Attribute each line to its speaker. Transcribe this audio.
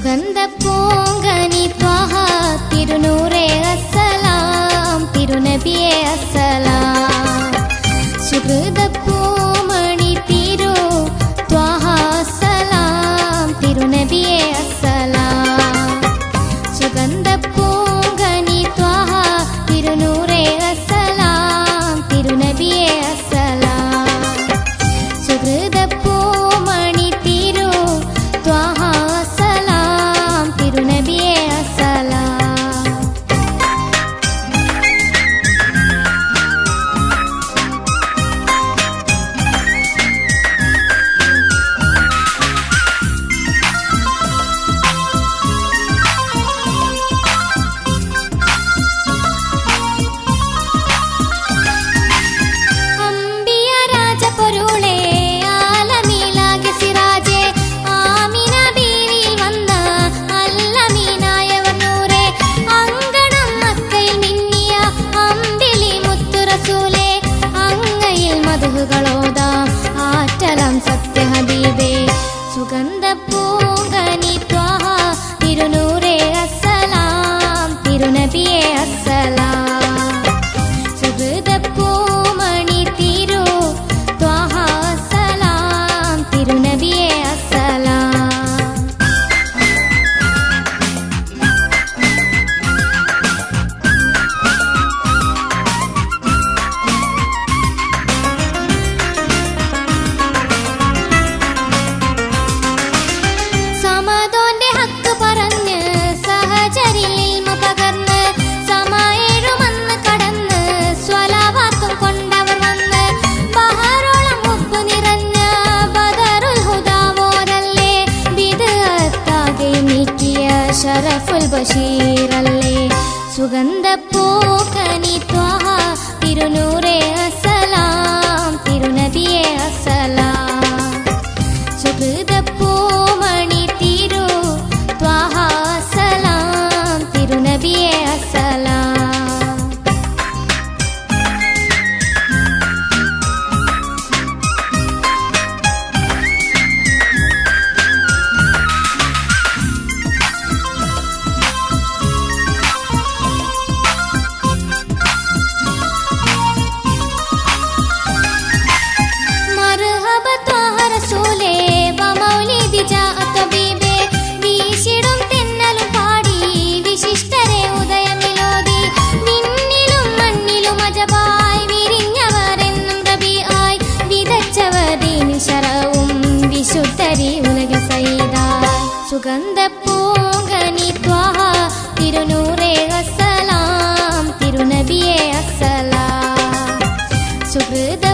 Speaker 1: സുഗന്ധ പൂങ്കനി ത്വഹ തിരുനൂറേ അസ്സലാം തിരുനബിയേ അസ്സലാം സുഹൃദ പൂമണി തിരു ത്വഹ അസ്സലാം തിരുനബിയേ അസ്സലാം സുഗന്ധ പൂങ്കനി ത്വഹ തിരുനൂറേ അസ്സലാം തിരുനബിയേ അസ്സലാം സുഹൃദ പൂമണി തിരു ത്വഹ അസ്സലാം തിരുനബിയേ അസ്സലാം സത്യ ഹബീബേ സുഗന്ധ പൂങ്കനി ത്വഹ തിരുനൂറേ അസ്സലാം തിരുനബിയേ അസ്സലാം സുഹൃദ പൂമണി തിരു ത്വഹ അസ്സലാം തിരുനബിയേ അസ്സലാം ഷറഫുൽ ബഷീറല്ലേ സുഗന്ധ പൂങ്കനി ത്വഹ തിരുനൂറേ അസ്സലാം തിരുനബിയേ അസ്സലാം സുഹൃദ പൂമണി തിരു ത്വഹ അസ്സലാം തിരുനബിയേ അസ്സലാം സുഗന്ധ പൂങ്കനി ത്വഹ തിരുനൂറേ അസ്സലാം തിരുനബിയേ അസ്സലാം സുഹൃദ